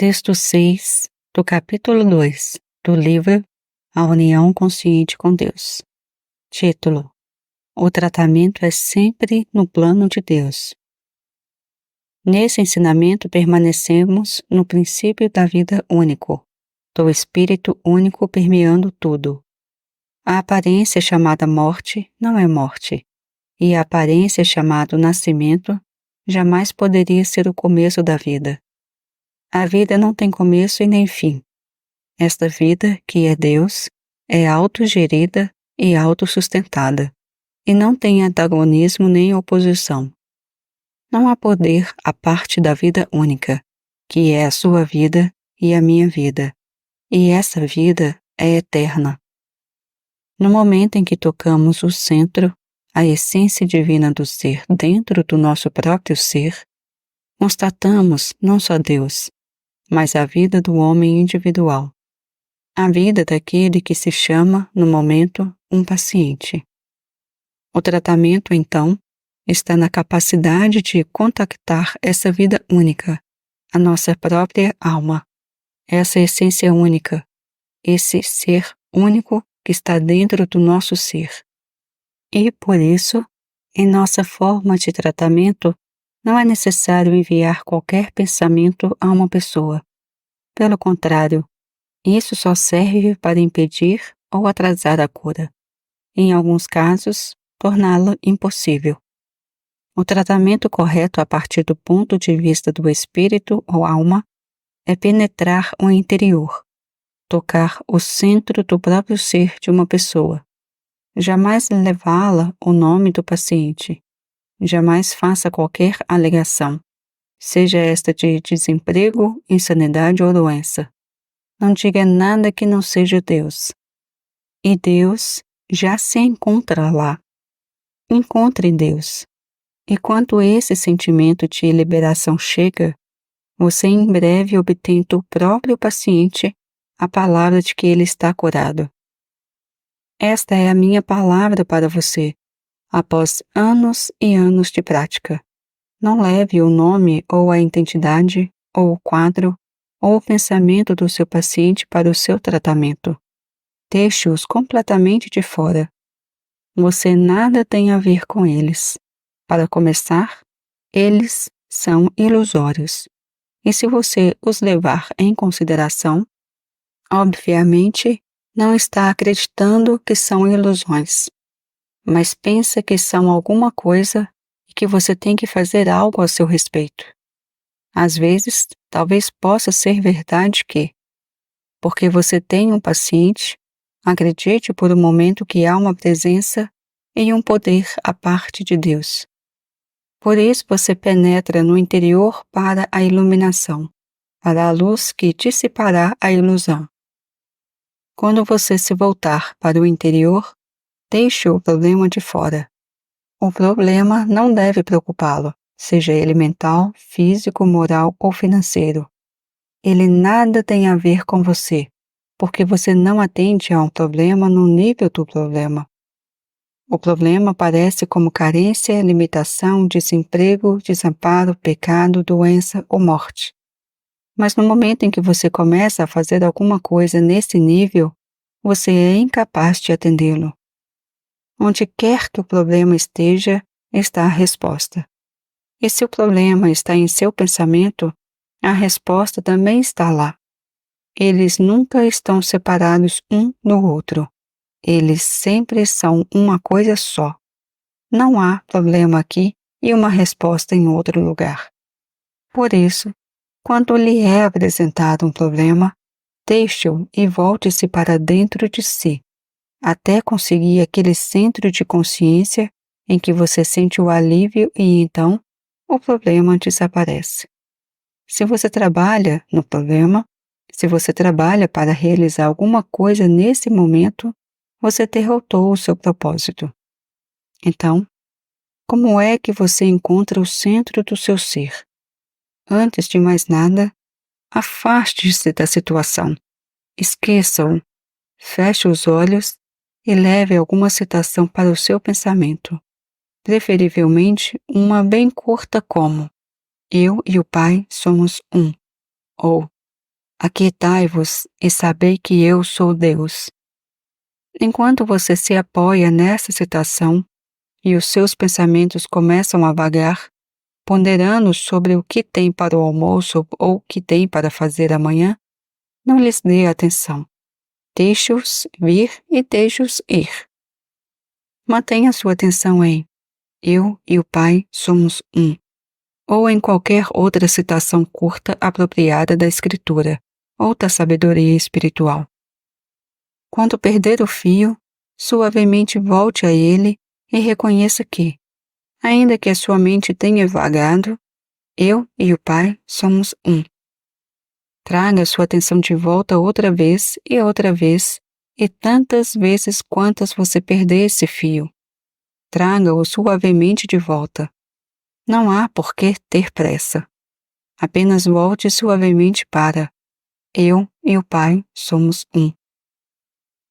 Texto 6 do capítulo 2 do livro A União Consciente com Deus. Título: O tratamento é sempre no plano de Deus. Nesse ensinamento permanecemos no princípio da vida único, do Espírito único permeando tudo. A aparência chamada morte não é morte, e a aparência chamada nascimento jamais poderia ser o começo da vida. A vida não tem começo e nem fim. Esta vida, que é Deus, é autogerida e autossustentada, e não tem antagonismo nem oposição. Não há poder à parte da vida única, que é a sua vida e a minha vida, e essa vida é eterna. No momento em que tocamos o centro, a essência divina do ser dentro do nosso próprio ser, constatamos não só Deus, mas a vida do homem individual, a vida daquele que se chama, no momento, um paciente. O tratamento, então, está na capacidade de contactar essa vida única, a nossa própria alma, essa essência única, esse ser único que está dentro do nosso ser. E, por isso, em nossa forma de tratamento, não é necessário enviar qualquer pensamento a uma pessoa. Pelo contrário, isso só serve para impedir ou atrasar a cura. Em alguns casos, torná-la impossível. O tratamento correto a partir do ponto de vista do espírito ou alma é penetrar o interior, tocar o centro do próprio ser de uma pessoa. Jamais levá-la o nome do paciente. Jamais faça qualquer alegação, seja esta de desemprego, insanidade ou doença. Não diga nada que não seja Deus. E Deus já se encontra lá. Encontre Deus. E quando esse sentimento de liberação chega, você em breve obtém do próprio paciente a palavra de que ele está curado. Esta é a minha palavra para você, após anos e anos de prática. Não leve o nome ou a identidade, ou o quadro, ou o pensamento do seu paciente para o seu tratamento. Deixe-os completamente de fora. Você nada tem a ver com eles. Para começar, eles são ilusórios. E se você os levar em consideração, obviamente não está acreditando que são ilusões, mas pensa que são alguma coisa e que você tem que fazer algo a seu respeito. Às vezes, talvez possa ser verdade que, porque você tem um paciente, acredite por um momento que há uma presença e um poder à parte de Deus. Por isso você penetra no interior para a iluminação, para a luz que dissipará a ilusão. Quando você se voltar para o interior, deixe o problema de fora. O problema não deve preocupá-lo, seja ele mental, físico, moral ou financeiro. Ele nada tem a ver com você, porque você não atende a um problema no nível do problema. O problema aparece como carência, limitação, desemprego, desamparo, pecado, doença ou morte. Mas no momento em que você começa a fazer alguma coisa nesse nível, você é incapaz de atendê-lo. Onde quer que o problema esteja, está a resposta. E se o problema está em seu pensamento, a resposta também está lá. Eles nunca estão separados um do outro. Eles sempre são uma coisa só. Não há problema aqui e uma resposta em outro lugar. Por isso, quando lhe é apresentado um problema, deixe-o e volte-se para dentro de si, até conseguir aquele centro de consciência em que você sente o alívio e então o problema desaparece. Se você trabalha no problema, se você trabalha para realizar alguma coisa nesse momento, você derrotou o seu propósito. Então, como é que você encontra o centro do seu ser? Antes de mais nada, afaste-se da situação. Esqueça-o. Feche os olhos e leve alguma citação para o seu pensamento. Preferivelmente uma bem curta como: Eu e o Pai somos um. Ou Aquietai-vos e sabei que eu sou Deus. Enquanto você se apoia nessa citação e os seus pensamentos começam a vagar, ponderando sobre o que tem para o almoço ou o que tem para fazer amanhã, não lhes dê atenção. Deixe-os vir e deixe-os ir. Mantenha sua atenção em eu e o Pai somos um, ou em qualquer outra citação curta apropriada da Escritura ou da sabedoria espiritual. Quando perder o fio, suavemente volte a ele e reconheça que, ainda que a sua mente tenha vagado, eu e o Pai somos um. Traga sua atenção de volta outra vez e tantas vezes quantas você perder esse fio. Traga-o suavemente de volta. Não há por que ter pressa. Apenas volte suavemente para eu e o Pai somos um.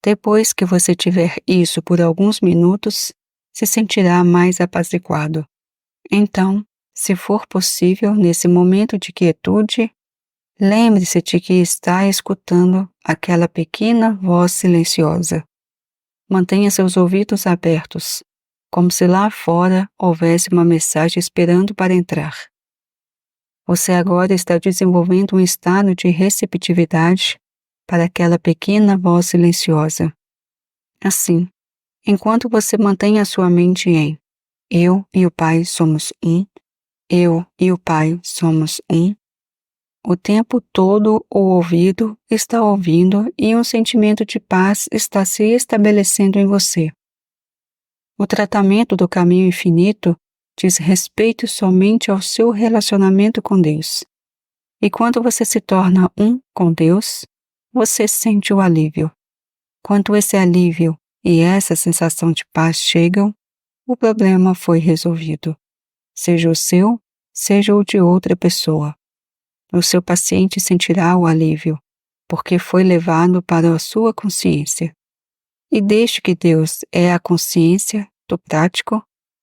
Depois que você tiver isso por alguns minutos, se sentirá mais apaziguado. Então, se for possível, nesse momento de quietude, lembre-se de que está escutando aquela pequena voz silenciosa. Mantenha seus ouvidos abertos, como se lá fora houvesse uma mensagem esperando para entrar. Você agora está desenvolvendo um estado de receptividade para aquela pequena voz silenciosa. Assim, enquanto você mantém a sua mente em eu e o Pai somos um, eu e o Pai somos um, o tempo todo o ouvido está ouvindo e um sentimento de paz está se estabelecendo em você. O tratamento do caminho infinito diz respeito somente ao seu relacionamento com Deus. E quando você se torna um com Deus, você sente o alívio. Quando esse alívio e essa sensação de paz chegam, o problema foi resolvido. Seja o seu, seja o de outra pessoa. O seu paciente sentirá o alívio, porque foi levado para a sua consciência. E desde que Deus é a consciência do prático,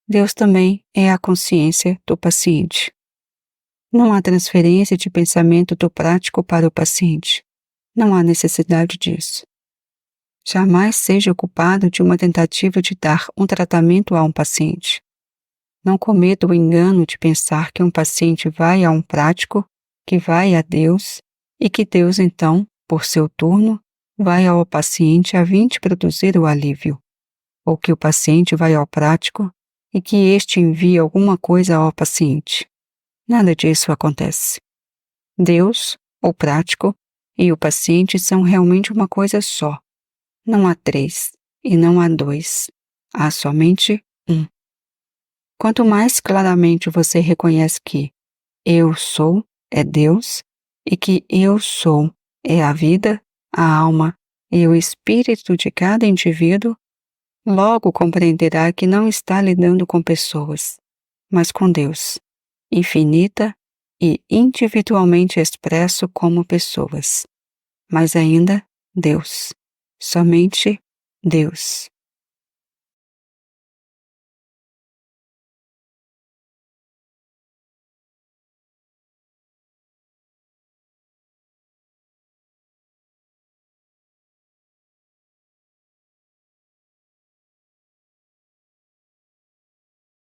Deus também é a consciência do paciente. Não há transferência de pensamento do prático para o paciente. Não há necessidade disso. Jamais seja ocupado de uma tentativa de dar um tratamento a um paciente. Não cometa o engano de pensar que um paciente vai a um prático, que vai a Deus, e que Deus então, por seu turno, vai ao paciente a fim de produzir o alívio, ou que o paciente vai ao prático e que este envia alguma coisa ao paciente. Nada disso acontece. Deus, o prático, e o paciente são realmente uma coisa só. Não há três e não há dois. Há somente um. Quanto mais claramente você reconhece que eu sou é Deus e que eu sou é a vida, a alma e o espírito de cada indivíduo, logo compreenderá que não está lidando com pessoas, mas com Deus, infinita e individualmente expresso como pessoas, mas ainda Deus, somente Deus.